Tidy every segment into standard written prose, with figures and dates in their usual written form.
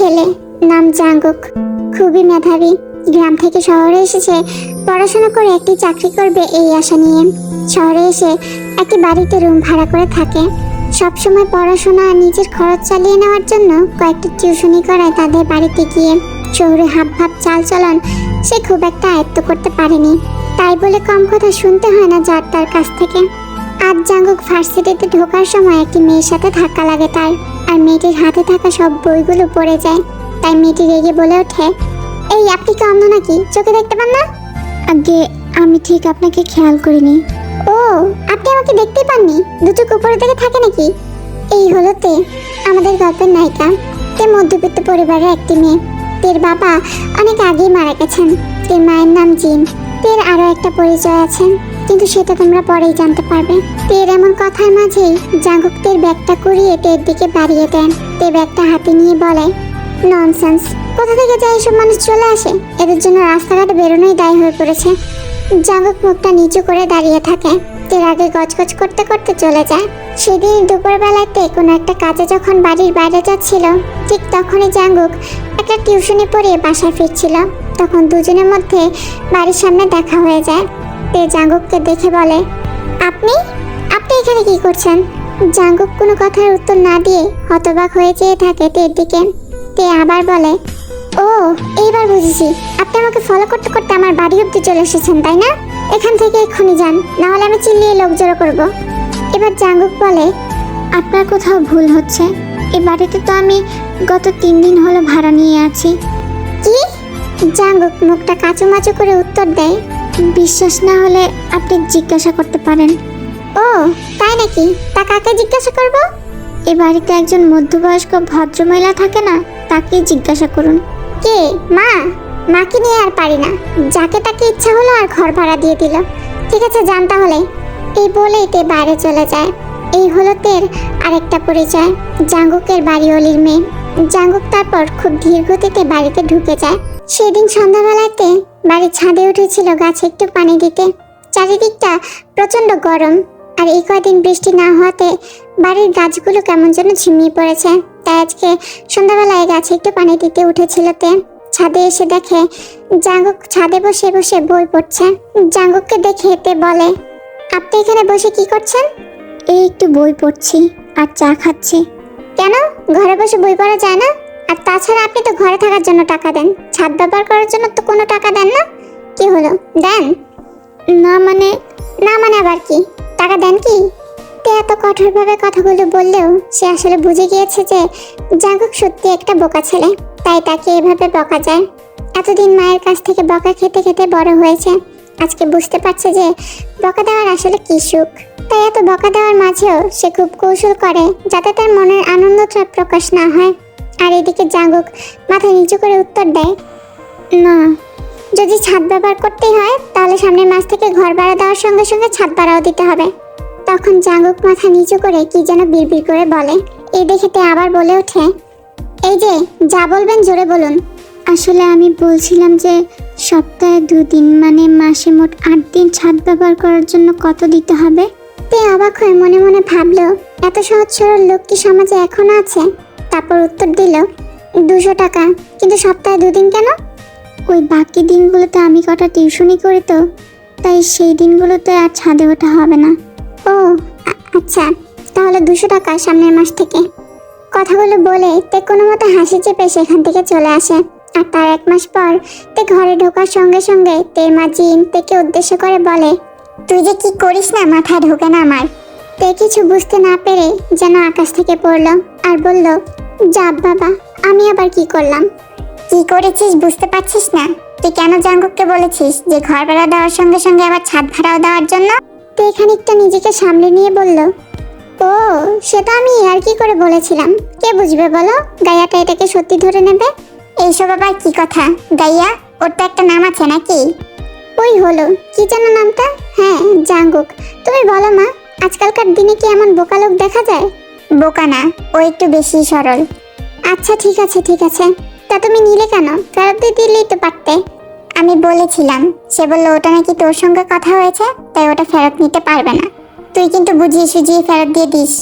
ছেলে, নাম জাঙ্গুক। খুবই মেধাবী। গ্রাম থেকে শহরে এসেছে পড়াশোনা করে একটি চাকরি করবে এই আশা নিয়ে। শহরে এসে একটি বাড়িতে রুম ভাড়া করে থাকে। সবসময় পড়াশোনা আর নিজের খরচ চালিয়ে নেওয়ার জন্য কয়েকটি টিউশনি করায় তাদের বাড়িতে গিয়ে। শহরে হাবভাব চালচলন সে খুব একটা আয়ত্ত করতে পারেনি, তাই বলে কম কথা শুনতে হয় না যার তার কাছ থেকে। আজ জাঙ্গুক ভার্সিটিতে ঢোকার সময় একটি মেয়ের সাথে ধাক্কা লাগে তার, আর মেয়েটির হাতে থাকা সব বইগুলো পড়ে যায়। তাই মেয়েটি রেগে বলে ওঠে, এই আপনি কি অন্ধ নাকি? চোখে দেখতে পান না? আগে আমি ঠিক আপনাকে খেয়াল করিনি। ও, আপনি আমাকে দেখতেই পাননি? দুটো উপরে থেকে থাকে নাকি? এই হলো তে, আমাদের গল্পের নায়িকা। তে মধ্যবিত্ত পরিবারের একটি মেয়ে। তের বাবা অনেক আগেই মারা গেছেন। তের মায়ের নাম জিন। তের আরো একটা পরিচয় আছে, কিন্তু সেটা তোমরা পরেই জানতে পারবে। তের এমন কথার মাঝেই জাঙ্গুক তের ব্যাগটা কুড়িয়ে তের দিকে বাড়িয়ে দেন। তে ব্যাগটা হাতে নিয়ে বলে, ননসেন্স, কোথা থেকে যায় এসব মানুষ চলে আসে? এদের জন্য রাস্তাঘাটে বেরোনোই দায় হয়ে পড়েছে। জাঙ্গুক মুখটা নিচু করে দাঁড়িয়ে থাকে। তের আগে গজগজ করতে করতে চলে যায়। সেদিন দুপুরবেলাতে কোনো একটা কাজে যখন বাড়ির বাইরে যাচ্ছিল, ঠিক তখনই জাঙ্গুক একটা টিউশনি পড়িয়ে বাসায় ফিরছিল। তখন দুজনের মধ্যে বাড়ির সামনে দেখা হয়ে যায়। তে জাঙ্গুককে দেখে বলে, আপনি আপনি এখানে কি করছেন? জাঙ্গুক কোনো কথার উত্তর না দিয়ে হতবাক হয়ে চেয়ে থাকে তের দিকে। তে আবার বলে, ও, এইবার বুঝেছি, আপনি আমাকে ফলো করতে করতে আমার বাড়ি অব্দি চলে এসেছেন, তাই না? এখান থেকে এক্ষুনি যান, না হলে আমি চিল্লিয়ে লোক জড়ো করবো। এবার জাঙ্গুক বলে, আপনার কোথাও ভুল হচ্ছে। এই বাড়িতে তো আমি গত 3 দিন হলো ভাড়া নিয়ে আছি। কি? জাঙ্গুক মুখটা কাঁচুমাচু করে উত্তর দেয়, বিশ্বাস না হলে আপনি জিজ্ঞাসা করতে পারেন। ও, তাই নাকি? তা কাকে জিজ্ঞাসা করব? এ বাড়িতে একজন মধ্যবয়স্ক ভদ্রমহিলা থাকে না, তাকেই জিজ্ঞাসা করুন। কে? মা? মাকে নিয়ে আর পারি না, যাকে তাকে ইচ্ছা হলো আর ঘর ভাড়া দিয়ে দিল। ঠিক আছে, যান তাহলে। এই বলেই তে বাইরে চলে যায়। এই হলো তের আরেকটা পরিচয়, জাঙ্গুকের বাড়িওয়ালির মেয়ে। জাঙ্গুক তারপর খুব ধীর গতিতে বাড়িতে ঢুকে যায়। সেদিন সন্ধ্যাবেলাতে বাড়ির ছাদে উঠেছিল গাছে একটু পানি দিতে। চারিদিকটা প্রচন্ড গরম, আর এই কয়দিন বৃষ্টি না হওয়াতে বাড়ির গাছগুলো কেমন যেন ঝিমিয়ে পড়েছে। তাই আজকে সন্ধ্যাবেলায় গাছে একটু পানি দিতে উঠেছিল তে। ছাদে এসে দেখে জাঙ্গুক ছাদে বসে বসে বই পড়ছে। জাঙ্গুককে দেখে তে বলে, আপনি এখানে বসে কি করছেন? এই একটু বই পড়ছি আর চা খাচ্ছি। কেন, ঘরে বসে বই পড়া যায় না? আর তাছাড়া আপনি তো ঘরে থাকার জন্য টাকা দেন, ছাদ ব্যবহার করার জন্য তো কোনো টাকা দেন না। কি হলো, দেন? না মানে আবার কি? টাকা দেন কি? তে এত কঠোরভাবে কথাগুলো বললেও সে আসলে বুঝে গিয়েছে যে জাঙ্গুক সত্যি একটা বোকা ছেলে, তাই তাকে এভাবে বকা যায়। এতদিন মায়ের কাছ থেকে বকা খেতে খেতে বড় হয়েছে, আজকে বুঝতে পারছে যে বকা দেওয়ার আসলে কি সুখ। তাই এত বকা দেওয়ার মাঝেও সে খুব কৌশল করে যাতে তার মনের আনন্দটা প্রকাশ না হয়। আর এদিকে জাঙ্গুক মাথা নিচু করে উত্তর দেয়, না, যদি ছাদ ব্যবহার করতেই হয় তাহলে সামনের মাস থেকে ঘর ভাড়া দেওয়ার সঙ্গে সঙ্গে ছাদ ভাড়াও দিতে হবে। তখন জাঙ্গুক মাথা নিচু করে কি যেন বিড়বিড় করে বলে। এই দেখে তে আবার বলে ওঠে, এই যে যা বলবেন জোরে বলুন। আসলে আমি বলছিলাম যে সপ্তাহে 2 দিন মানে মাসে মোট 8 দিন ছাদ ব্যবহার করার জন্য কত দিতে হবে? তে অবাক হয়ে মনে মনে ভাবলো, এত সহজ সরল লোক কি সমাজে এখনো আছে? তারপর উত্তর দিল, 200 টাকা। কিন্তু সপ্তাহে 2 দিন কেন? ওই বাকি দিনগুলোতে আমি কটা টিউশনি করি তো, তাই সেই দিনগুলোতে আর ছাদে ওঠা হবে না। ও আচ্ছা, তাহলে 200 টাকা সামনের মাস থেকে। কথাগুলো বলে তে কোনো মতো হাসি চেপে সেখান থেকে চলে আসে। আর তার 1 মাস পর তে ঘরে ঢোকার সঙ্গে সঙ্গে তের মা জিন তেকে উদ্দেশ্য করে বলে, তুই যে কি করিস না মাথায় ঢোকে না আমার। তে কিছু বুঝতে না পেরে যেন আকাশ থেকে পড়লো আর বলল, যা বাবা, আমি আবার কি করলাম? কি করেছিস বুঝতে পারছিস না? তুই কেন জাঙ্গুককে বলেছিস যে ঘর ভাড়া দেওয়ার সঙ্গে সঙ্গে আবার ছাদ ভাড়াও দেওয়ার জন্য? তে খানিকটা নিজেকে সামলে নিয়ে বলল, ও, সেটা আমি আর কি করে বলেছিলাম। কে বুঝবে বলো, গাইয়াটা এটাকে সত্যি ধরে নেবে। এইসব আবার কি কথা? গাইয়া, ওর তো একটা নাম আছে নাকি? ওই হলো, কি যেন নামটা? হ্যাঁ, জাঙ্গুক। তুমি বলো মা, আজকালকার দিনে কি এমন বোকা লোক দেখা যায়? বোকা না, ও একটু বেশি সরল। আচ্ছা ঠিক আছে ঠিক আছে, তা তুমি নিলে কেন? ফেরত দিয়ে দিলেই তো পারতে। আমি বলেছিলাম, সে বললো ওটা নাকি তোর সঙ্গে কথা হয়েছে, তাই ওটা ফেরত নিতে পারবে না। তুই কিন্তু বুঝিয়ে সুঝিয়ে ফেরত দিয়ে দিস।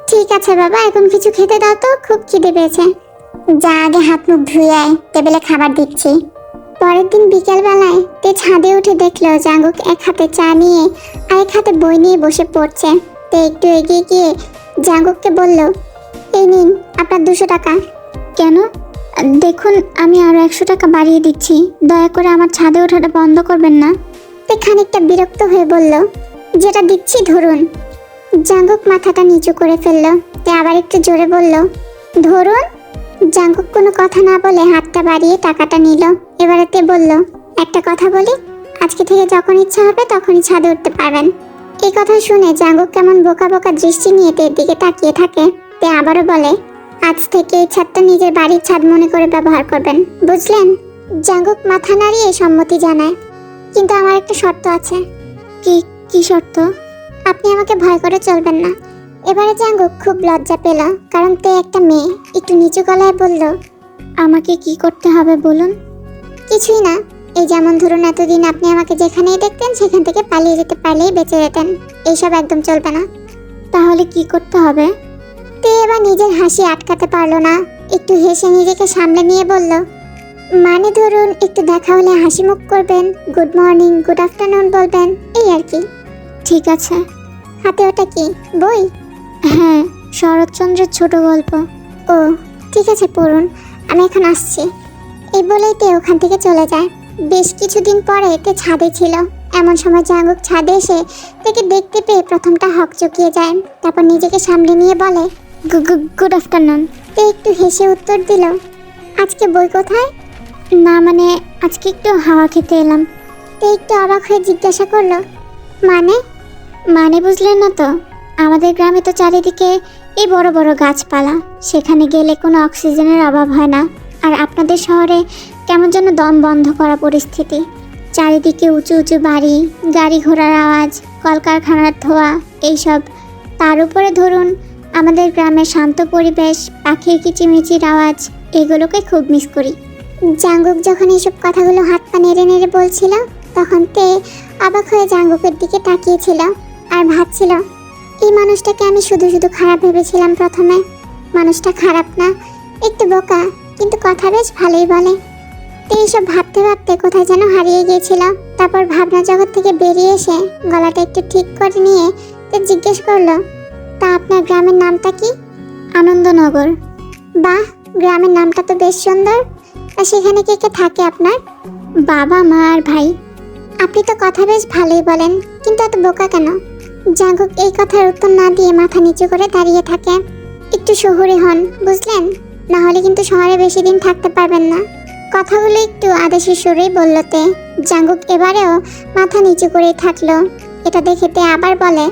ঠিক আছে বাবা, এখন কিছু খেতে দাও তো, খুব খিদে পেয়েছে। যা আগে হাত মুখ ধুয়ে আয়, টেবিলে খাবার দিচ্ছি। পরের দিন বিকেলবেলায় তে ছাদে উঠে দেখলো জাঙ্গুক এক হাতে চা নিয়ে আরেক হাতে বই নিয়ে বসে পড়ছে। তে একটু এগিয়ে গিয়ে জাঙ্গুককে বলল, এই নিন আপনার 200 টাকা। কেন? দেখুন আমি আরো 100 টাকা বাড়িয়ে দিচ্ছি, দয়া করে আমার ছাদে ওঠাটা বন্ধ করবেন না। তে খানিকটা বিরক্ত হয়ে বলল, যেটা দিচ্ছি ধরুন। জাঙ্গুক মাথাটা নিচু করে ফেলল। তে আবার একটু জোরে বলল, ধরুন। জাঙ্গুক কোনো কথা না বলে হাতটা বাড়িয়ে টাকাটা নিল। এবারে তে বলল, একটা কথা বলি, আজকে থেকে যখন ইচ্ছা হবে তখনই ছাদে উঠতে পারবেন। এই কথা শুনে জাঙ্গুক কেমন বোকা বোকা দৃষ্টি নিয়ে তের দিকে তাকিয়ে থাকে। তে আবারও বলে, আজ থেকে এই ছাদটা নিজের বাড়ির ছাদ মনে করে ব্যবহার করবেন, বুঝলেন? জাঙ্গুক মাথা নাড়িয়ে সম্মতি জানায়, কিন্তু আমার একটা শর্ত আছে। কি কি শর্ত? আপনি আমাকে ভয় করে চলবেন না। এবারে জাঙ্গুক খুব লজ্জা পেল, কারণ তে একটা মেয়ে। একটু নিচু গলায় বলল, আমাকে কি করতে হবে বলুন? কিছুই না, এই যেমন ধরুন এতদিন আপনি আমাকে যেখানেই দেখতেন সেখান থেকে পালিয়ে যেতে পারলেই বেঁচে যেতেন। এইসব একদম চলবে না। তাহলে কি করতে হবে? তে এবার নিজের হাসি আটকাতে পারলো না, একটু হেসে নিজেকে সামলে নিয়ে বলল, মানে ধরুন একটু দেখা হলে হাসি মুখ করবেন, গুড মর্নিং গুড আফটারনুন বলবেন, এই আর কি। ঠিক আছে। হাতে ওটা কি, বই? হ্যাঁ, শরৎচন্দ্রের ছোট গল্প। ও ঠিক আছে, পড়ুন, আমি এখন আসছি। এই বলেই তে ওখান থেকে চলে যায়। বেশ কিছুদিন পরে তে ছাদে ছিল। এমন সময় জাঙ্গুক ছাদে এসে তাকে দেখতে পেয়ে প্রথমটা হকচকিয়ে যায়, তারপর নিজেকে সামলে নিয়ে বলে, গুড আফটারনুন। তে একটু হেসে উত্তর দিল, আজকে বই কোথায়? না মানে আজকে একটু হাওয়া খেতে এলাম। তে একটু অবাক হয়ে জিজ্ঞাসা করলো, মানে? মানে বুঝলেন না তো, আমাদের গ্রামে তো চারিদিকে এই বড় বড় গাছপালা, সেখানে গেলে কোনো অক্সিজেনের অভাব হয় না। আর আপনাদের শহরে কেমন যেন দম বন্ধ করা পরিস্থিতি, চারিদিকে উঁচু উঁচু বাড়ি, গাড়ি ঘোড়ার আওয়াজ, কলকারখানার ধোঁয়া, এইসব। তার উপরে ধরুন আমাদের গ্রামের শান্ত পরিবেশ, পাখির কিচিমিচির আওয়াজ, এগুলোকে খুব মিস করি। জাঙ্গুক যখন এইসব কথাগুলো হাত পা নেড়ে নেড়ে বলছিল, তখন তে অবাক হয়ে জাঙ্গুকের দিকে তাকিয়েছিল আর ভাবছিল, এই মানুষটাকে আমি শুধু শুধু খারাপ ভেবেছিলাম প্রথমে। মানুষটা খারাপ না, একটু বোকা, কিন্তু কথা বেশ ভালোই বলে। তো এইসব ভাবতে ভাবতে কোথায় যেন হারিয়ে গিয়েছিল। তারপর ভাবনা জগৎ থেকে বেরিয়ে এসে গলাটা একটু ঠিক করে নিয়ে তো জিজ্ঞেস করলো, তা আপনার গ্রামের নামটা কি? আনন্দনগর। বাহ, গ্রামের নামটা তো বেশ সুন্দর। তা সেখানে কে কে থাকে আপনার? বাবা মা আর ভাই। আপনি তো কথা বেশ ভালোই বলেন, কিন্তু এত বোকা কেন? জাঙ্গুক এই কথার উত্তর না দিয়ে মাথা নিচু করে দাঁড়িয়ে থাকে। একটু শহুরে হন, বুঝলেন? না হলে কিন্তু শহরে বেশি দিন থাকতে পারবেন না। কথাগুলো একটু আদেশের সুরেই বলল তে। জাঙ্গুক এবারেও মাথা নিচু করেই থাকলো। এটা দেখে তে আবার বলে,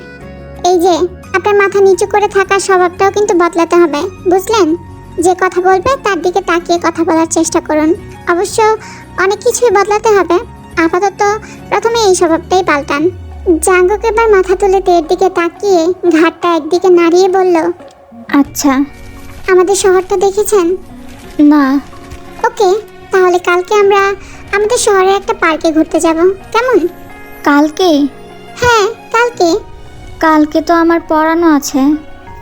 এই যে আপনার মাথা নিচু করে থাকার স্বভাবটাও কিন্তু বদলাতে হবে, বুঝলেন? যে কথা বলবে তার দিকে তাকিয়ে কথা বলার চেষ্টা করুন। অবশ্য অনেক কিছুই বদলাতে হবে, আপাতত প্রথমে এই স্বভাবটাই পাল্টান। জাঙ্গুক এবার মাথা তুলে তের দিকে তাকিয়ে ঘাটটা একদিকে নাড়িয়ে বলল, আচ্ছা। আমাদের শহরটা দেখেছেন? না। ওকে, তাহলে কালকে আমরা আমাদের শহরে একটা পার্কে ঘুরতে যাব, কেমন? কালকে? হ্যাঁ কালকে। কালকে তো আমার পড়ানো আছে।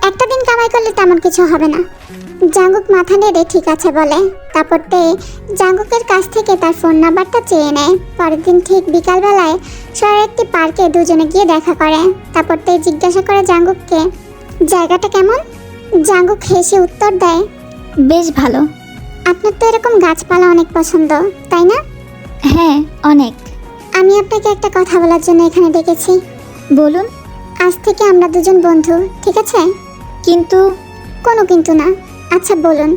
একটা দিন কামাই করলে তেমন কিছু হবে না। জাঙ্গুক মাথা নেড়ে ঠিক আছে বলে। তারপর তে জাঙ্গুকের কাছ থেকে তার ফোন নাম্বারটা চেয়ে নেয়। পরের দিন ঠিক বিকালবেলায় শহরের একটি পার্কে দুজনে গিয়ে দেখা করে। তারপর তে জিজ্ঞাসা করে জাঙ্গুককে, জায়গাটা কেমন? জাঙ্গুক হেসে উত্তর দেয়, বেশ ভালো। আপনার তো এরকম গাছপালা অনেক পছন্দ, তাই না? হ্যাঁ অনেক। আমি আপনাকে একটা কথা বলার জন্য এখানে ডেকেছি। বলুন। আজ থেকে আমরা দুজন বন্ধু, ঠিক আছে? কিন্তু? কোনো কিন্তু না। আচ্ছা বলুন,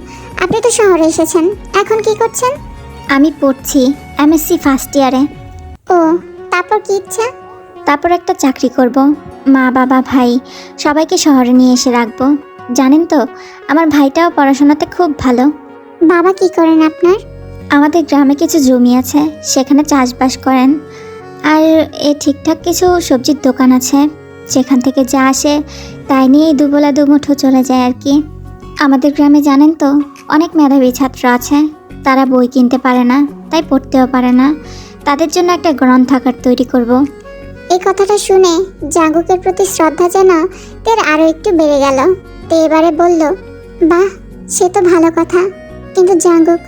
আপনি তো শহরে এসেছেন, এখন কি করছেন? আমি পড়ছি এমএসসি ফার্স্ট ইয়ারে। ও, তারপর কি ইচ্ছা? তারপর একটা চাকরি করব, মা বাবা ভাই সবাইকে শহরে নিয়ে এসে রাখবো। জানেন তো, আমার ভাইটাও পড়াশোনাতে খুব ভালো। বাবা কি করেন আপনার? আমাদের গ্রামে কিছু জমি আছে, সেখানে চাষবাস করেন। আর ঠিকঠাক কিছু সবজির দোকান আছে, সেখান থেকে যা আসে তাই নিয়েই দুবেলা দুমুঠো চলে যায় আর কি। আমাদের গ্রামে জানেন তো, অনেক মেধাবী ছাত্র আছে, তারা বই কিনতে পারে না, তাই পড়তেও পারে না। তাদের জন্য একটা গ্রন্থাগার তৈরি করব। এই কথাটা শুনে জাঙ্গুকের প্রতি শ্রদ্ধা যেন তের আরও একটু বেড়ে গেল। তে এবারে বলল, বাহ, সে তো ভালো কথা। কিন্তু জাঙ্গুক,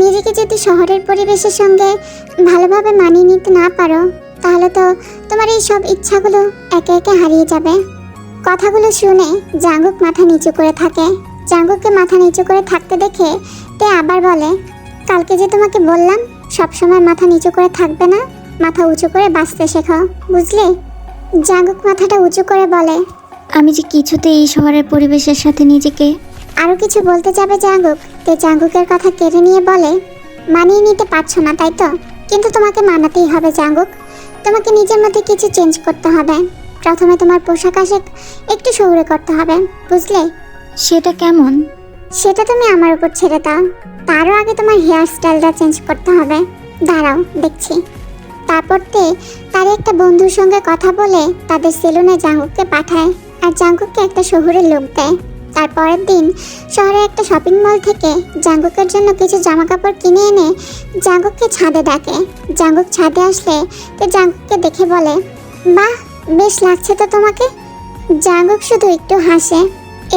নিজেকে যদি শহরের পরিবেশের সঙ্গে ভালোভাবে মানিয়ে নিতে না পারো, তাহলে তো তোমার এই সব ইচ্ছাগুলো একে একে হারিয়ে যাবে। কথাগুলো শুনে জাঙ্গুক মাথা নিচু করে থাকে। জাঙ্গুককে মাথা নিচু করে থাকতে দেখে তে আবার বলে, কালকে যে তোমাকে বললাম সবসময় মাথা নিচু করে থাকবে না, মাথা উঁচু করে বাঁচতে শেখো, বুঝলে? জাঙ্গুক মাথাটা উঁচু করে বলে, আমি যে কিছুতেই এই শহরের পরিবেশের সাথে নিজেকে... আরও কিছু বলতে যাবে জাঙ্গুক, তে জাঙ্গুকের কথা কেড়ে নিয়ে বলে, মানিয়ে নিতে পারছো না তাই তো? কিন্তু তোমাকে মানাতেই হবে জাঙ্গুক। তোমাকে নিজের মধ্যে কিছু চেঞ্জ করতে হবে। প্রথমে তোমার পোশাক আশাক একটু শহুরে করতে হবে, বুঝলে? সেটা কেমন? সেটা তুমি আমার উপর ছেড়ে দাও। তারও আগে তোমার হেয়ার স্টাইলটা চেঞ্জ করতে হবে। দাঁড়াও, দেখছি। তারপর তার একটা বন্ধুর সঙ্গে কথা বলে তাদের সেলুনে জাঙ্গুককে পাঠায়, আর জাঙ্গুককে একটা শহুরে লুক দেয়। তারপরের দিন শহরে একটা শপিং মল থেকে জাঙ্গুকের জন্য কিছু জামা কাপড় কিনে এনে জাঙ্গুককে ছাদে ডাকে। জাঙ্গুক ছাদে আসলে জাঙ্গুককে দেখে বলে, বাহ, বেশ লাগছে তো তোমাকে। জাঙ্গুক শুধু একটু হাসে।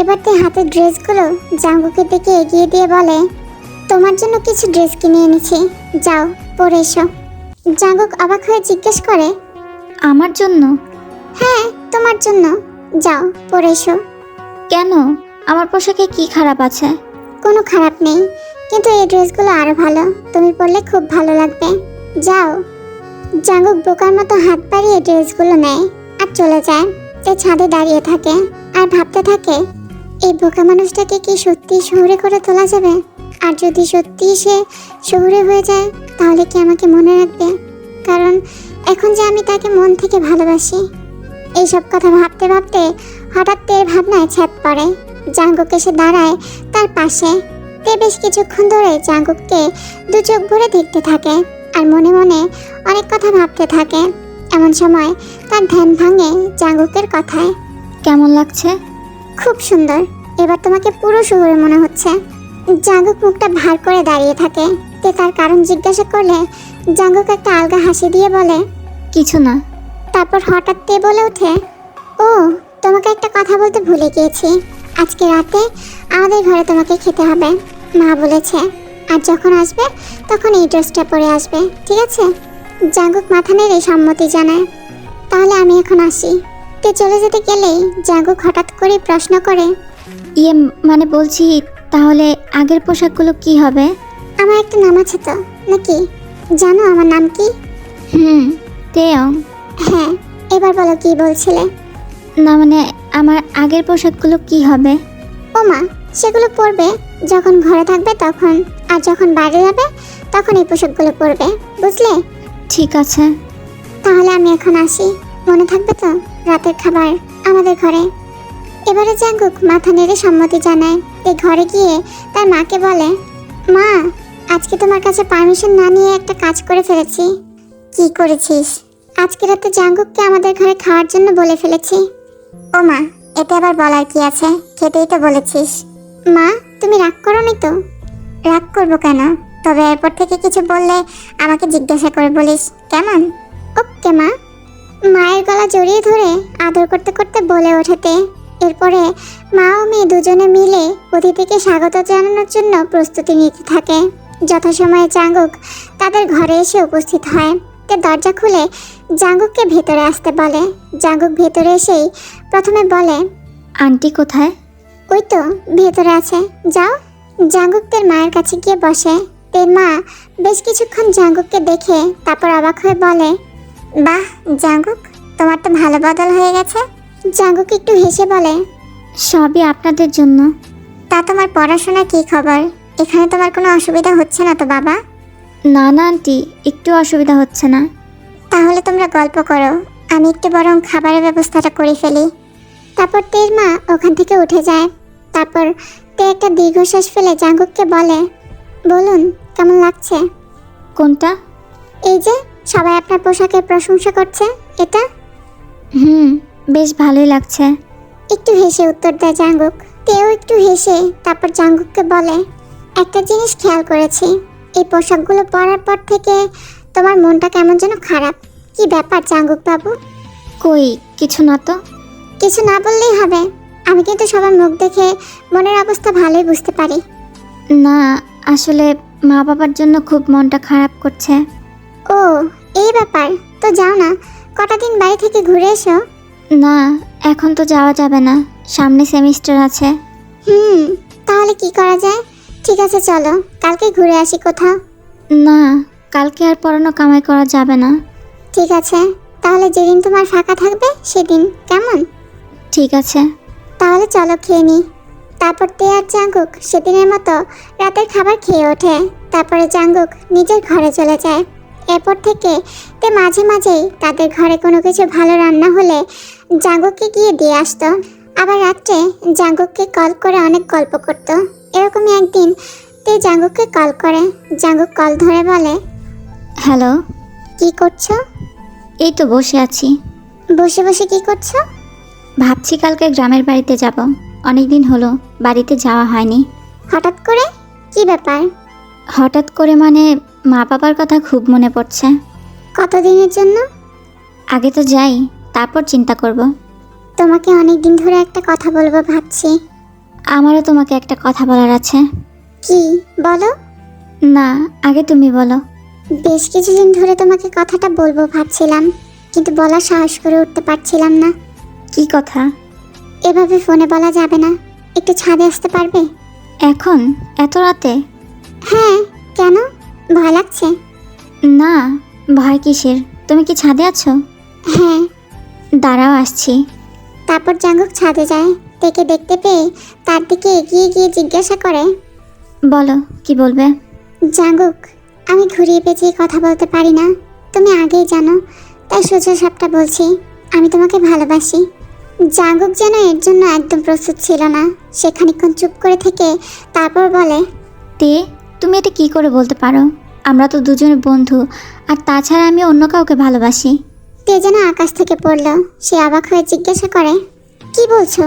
এবার হাতের ড্রেসগুলো জাঙ্গুকের দিকে এগিয়ে দিয়ে বলে, তোমার জন্য কিছু ড্রেস কিনে এনেছি, যাও পরে এসো। জাঙ্গুক অবাক হয়ে জিজ্ঞেস করে, আমার জন্য? হ্যাঁ, তোমার জন্য। যাও পরে এসো। কেন? আমার পোশাকে কি খারাপ আছে? কোনো খারাপ নেই, কিন্তু এই ড্রেসগুলো আরো ভালো, তুমি পরলে খুব ভালো লাগবে। যাও। জাঙ্গুক বোকার মতো হাত বাড়িয়ে ড্রেসগুলো নেয় আর চলে যায়। ছাদে দাঁড়িয়ে থাকে আর ভাবতে থাকে, এই বোকা মানুষটাকে কি সত্যি শহুরে করে তোলা যাবে? আর যদি সত্যি সে শহুরে হয়ে যায়, তাহলে কি আমাকে মনে রাখবে? কারণ এখন যে আমি তাকে মন থেকে ভালোবাসি। এইসব কথা ভাবতে ভাবতে হঠাৎ ভাবনায় ছাদ পড়ে। জাঙ্গুক এসে দাঁড়ায় তার পাশে। বেশ কিছুক্ষণ ধরে জাঙ্গুককে দু চোখ ভরে দেখতে থাকে আর মনে মনে অনেক কথা ভাবতে থাকে। এমন সময় তার ধ্যান ভাঙে জাঙ্গুকের কথায়। কেমন লাগছে? খুব সুন্দর, এবার তোমাকে পুরো শহরে মনে হচ্ছে। জাঙ্গুক মুখটা ভার করে দাঁড়িয়ে থাকে। তার কারণ জিজ্ঞাসা করলে জাঙ্গুক একটা আলগা হাসি দিয়ে বলে, কিছু না। তারপর হঠাৎ বলে ওঠে, ও, তোমাকে একটা কথা বলতে ভুলে গিয়েছি। আজকে রাতে আমাদের ঘরে তোমাকে খেতে হবে, মা বলেছে। আর যখন আসবে তখন এই ড্রেসটা পরে আসবে, ঠিক আছে? জাঙ্গুক মাথা নেড়ে সম্মতি জানায়। তাহলে আমি এখন আসি। চলে যেতে গেলেই জাঙ্গুক হঠাৎ করে প্রশ্ন করে, ইয়ে মানে বলছি, তাহলে আগের পোশাকগুলো কি হবে? আমার একটা নাম আছে তো, নাকি? জানো আমার নাম কি? তেয়ং। হ্যাঁ, এবার বলো কি বলছিলে? না মানে আমার আগের পোশাকগুলো কি হবে? ও মা, সেগুলো পরবে যখন ঘরে থাকবে তখন, আর যখন বাইরে যাবে তখন এই পোশাকগুলো পরবে, বুঝলে? ঠিক আছে। তাহলে আমি এখন আসি, মনে থাকবে তো? রাতের খাবার আমাদের ঘরে। এবারে জাঙ্গুক মাথা নেড়ে সম্মতি জানায়। ঘরে গিয়ে তার মাকে বলে, মা, আজকে তোমার কাছে পারমিশন না নিয়ে একটা কাজ করে ফেলেছি। কি করেছিস? আজকে রাতে জাঙ্গুককে আমাদের ঘরে খাওয়ার জন্য বলে ফেলেছি। ও মা, এতে আবার বলার কি আছে? খেতেই তো বলেছিস। মা, তুমি রাগ করোনি তো? রাগ করবো কেন? তবে এরপর থেকে কিছু বললে আমাকে জিজ্ঞাসা করে বলিস, কেমন? ওকে মা। মায়ের গলা জড়িয়ে ধরে আদর করতে করতে বলে ওঠেতে। এরপরে মা ও মেয়ে দুজনে মিলে অতিথিকে স্বাগত জানানোর জন্য প্রস্তুতি নিতে থাকে। যথাসময়ে জাঙ্গুক তাদের ঘরে এসে উপস্থিত হয়। দরজা খুলে জাঙ্গুককে ভেতরে আসতে বলে। জাঙ্গুক ভেতরে এসেই প্রথমে বলে, আন্টি কোথায়? ওই তো ভেতরে আছে, যাও। জাঙ্গুক মায়ের কাছে গিয়ে বসে। মা বেশ কিছুক্ষণ জাঙ্গুককে দেখে তারপর অবাক হয়ে বলে, বাহ জাঙ্গুক, তোমার তো ভালো বদল হয়ে গেছে। জাঙ্গুক একটু হেসে বলে, সবই আপনাদের জন্য। তা তোমার পড়াশোনা কি খবর? এখানে তোমার কোনো অসুবিধা হচ্ছে না তো বাবা? না না আন্টি, একটু অসুবিধা হচ্ছে না। তাহলে তোমরা গল্প করো, আমি একটু বরং খাবারের ব্যবস্থাটা করে ফেলি। তারপর মা ওখান থেকে উঠে যায়। তারপর একটা দীর্ঘশ্বাস ফেলে জাঙ্গুককে বলে, বলুন কেমন লাগছে? কোনটা? এই যে সবাই আপনার পোশাকের প্রশংসা করছে, এটা। বেশ ভালোই লাগছে। একটু হেসে উত্তর দেয় জাঙ্গুক। একটু হেসে তারপর জাঙ্গুককে বলে, একটা জিনিস খেয়াল করেছি, এই পোশাকগুলো পরার পর থেকে তোমার মনটা কেমন যেন খারাপ। কি ব্যাপার জাঙ্গুক বাবু? কই কিছু না তো। কিছু না বললেই হবে, আমি কিন্তু সবার মুখ দেখে মনের অবস্থা ভালোই বুঝতে পারি। না আসলে মা বাবার জন্য খুব মনটা খারাপ করছে। ও, এই ব্যাপার। তো যাও না, কটা দিন বাড়ি থেকে ঘুরে এসো। না, এখন তো যাওয়া যাবে না, সামনে সেমিস্টার আছে। তাহলে কি করা যায়? ঠিক আছে, চলো কালকে ঘুরে আসি কোথাও। না, কালকে আর পড়ানো কামাই করা যাবে না। ঠিক আছে, তাহলে যেদিন তোমার ফাঁকা থাকবে সেদিন, কেমন? ঠিক আছে। তাহলে চলো খেয়ে নি। তারপর তে আর জাঙ্গুক সেদিনের মতো রাতের খাবার খেয়ে ওঠে। তারপরে জাঙ্গুক নিজের ঘরে চলে যায়। এরপর থেকে তে মাঝে মাঝেই তাদের ঘরে কোনো কিছু ভালো রান্না হলে জাঙ্গুককে গিয়ে দিয়ে আসতো। আবার রাত্রে জাঙ্গুককে কল করে অনেক গল্প করত। এরকমই একদিন তে জাঙ্গুককে কল করে। জাঙ্গুক কল ধরে বলে, হ্যালো। কি করছো? এই তো বসে আছি। বসে বসে কি করছো? ভাবছি কালকে গ্রামের বাড়িতে যাব, অনেক দিন হলো বাড়িতে যাওয়া হয়নি। হঠাৎ করে? কি ব্যাপার? হঠাৎ করে মানে মা বাবার কথা খুব মনে পড়ছে। কতদিনের জন্য? আগে তো যাই, তারপর চিন্তা করব। তোমাকে অনেক দিন ধরে একটা কথা বলবো ভাবছি। আমারও তোমাকে একটা কথা বলার আছে। কি বলো? না, আগে তুমি বলো। বেশ কিছুদিন ধরে তোমাকে কথাটা বলবো ভাবছিলাম, কিন্তু বলার সাহস করে উঠতে পারছিলাম না। কি কথা? এভাবে ফোনে বলা যাবে না, একটু ছাদে আসতে পারবে? এখন এত রাতে? হ্যাঁ, কেন? ভয় লাগছে? না, ভয় কিসের? তুমি কি ছাদে আছো? হ্যাঁ। দাঁড়াও, আসছি। তারপর জাঙ্গুক ছাদে যায়। তেকে দেখতে পেয়ে তার দিকে এগিয়ে গিয়ে জিজ্ঞাসা করে, বলো, কি বলবে? জাঙ্গুক, আমি ঘুরিয়ে পেঁচিয়ে কথা বলতে পারি না, তুমি আগেই জানো, তাই সোজা সাপটা বলছি, আমি তোমাকে ভালোবাসি। জাঙ্গুক যেন এর জন্য একদম প্রস্তুত ছিল না। সে খানিকক্ষণ চুপ করে থেকে তারপর বলে, তে, তুমি এটা কি করে বলতে পারো? আমরা তো দুজনে বন্ধু, আর তাছাড়া আমি অন্য কাউকে ভালোবাসি। তে যেন আকাশ থেকে পড়ল। সে অবাক হয়ে জিজ্ঞাসা করে, কি বলছো?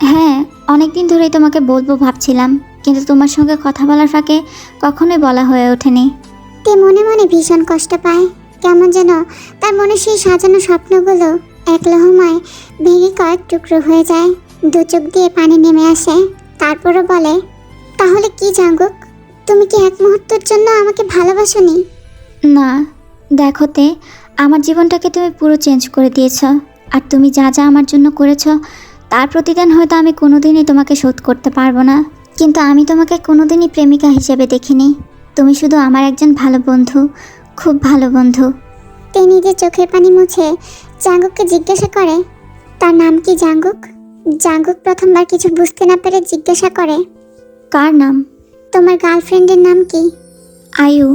হ্যাঁ, অনেক দিন ধরেই তোমাকে বলবো ভাবছিলাম, কিন্তু তোমার সঙ্গে কথা বলার ফাঁকে কখনোই বলা হয়ে ওঠেনি। তে মনে মনে ভীষণ কষ্ট পায়। কেমন যেন তার মনে সেই সাজানো স্বপ্নগুলো এক লহমায় ভেঙে কয়েক টুকরো হয়ে যায়। দু চোখ দিয়ে পানি নেমে আসে। তারপরও বলে, তাহলে কি জাঙ্গুক, তুমি কি এক মুহূর্তের জন্য আমাকে ভালোবাসোনি? না, দেখো তে, আমার জীবনটাকে তুমি পুরো চেঞ্জ করে দিয়েছ, আর তুমি যা যা আমার জন্য করেছ তার প্রতিদান হয়তো আমি কোনোদিনই তোমাকে শোধ করতে পারবো না, কিন্তু আমি তোমাকে কোনোদিনই প্রেমিকা হিসেবে দেখিনি। তুমি শুধু আমার একজন ভালো বন্ধু, খুব ভালো বন্ধু। তে নিজের চোখের পানি মুছে জাঙ্গুককে জিজ্ঞাসা করে, তার নাম কি জাঙ্গুক? জাঙ্গুক প্রথমবার কিছু বুঝতে না পেরে জিজ্ঞাসা করে, কার নাম? তোমার গার্লফ্রেন্ডের নাম কি? আয়ু।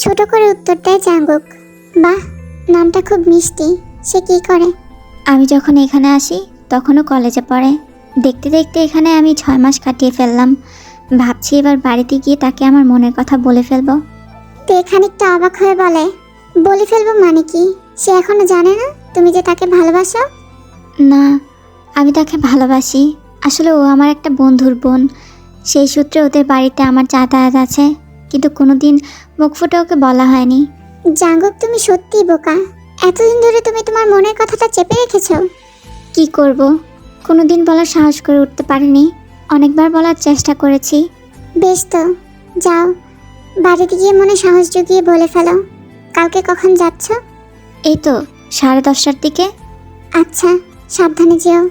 ছোট করে উত্তর দেয় জাঙ্গুক। বাহ, নামটা খুব মিষ্টি। সে কি করে? আমি যখন এখানে আসি তখনও কলেজে পড়ে। দেখতে দেখতে এখানে আমি 6 মাস কাটিয়ে ফেললাম। ভাবছি এবার বাড়িতে গিয়ে তাকে আমার মনের কথা বলে ফেলবো। তে খানিকটা অবাক হয়ে বলে, বলে ফেলবো মানে কি? সে এখনো জানে না তুমি যে তাকে ভালোবাসো? না, আমি তাকে ভালোবাসি। আসলে ও আমার একটা বন্ধুর বোন, সেই সূত্রে ওদের বাড়িতে আমার যাতায়াত আছে, কিন্তু কোনোদিন মুখ ফুটে ওকে বলা হয়নি। জাঙ্গুক, তুমি সত্যিই বোকা। এতদিন ধরে তুমি তোমার মনের কথাটা চেপে রেখেছো। কি করব, কোনোদিন বলার সাহস করে উঠতে পারিনি। অনেকবার বলার চেষ্টা করেছি। বেশ তো, যাও বাড়িতে গিয়ে মনে সাহস জুগিয়ে বলে ফেলো। কালকে কখন যাচ্ছ? এই তো 10:30টার দিকে। আচ্ছা, সাবধানে যেও।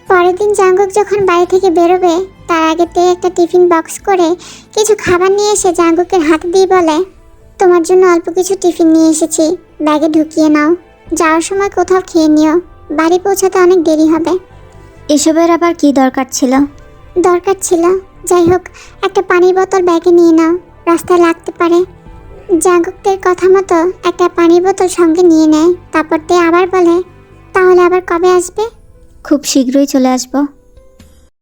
পরের দিন জাঙ্গুক যখন বাড়ি থেকে বেরোবে তার আগে তে একটা টিফিন বক্স করে কিছু খাবার নিয়ে এসে জাঙ্গুকের হাতে দিয়ে বলে, তোমার জন্য অল্প কিছু টিফিন নিয়ে এসেছি, ব্যাগে ঢুকিয়ে নাও। যাওয়ার সময় কোথাও খেয়ে নিও, বাড়ি পৌঁছাতে অনেক দেরি হবে। এসবের আবার কি দরকার ছিল? দরকার ছিল, যাই হোক একটা পানির বোতল ব্যাগে নিয়ে নাও, রাস্তায় লাগতে পারে। জাঙ্গুকদের কথা মতো একটা পানির বোতল সঙ্গে নিয়ে নেয়। তারপর তে আবার বলে, তাহলে আবার কবে আসবে? খুব শীঘ্রই চলে আসবো।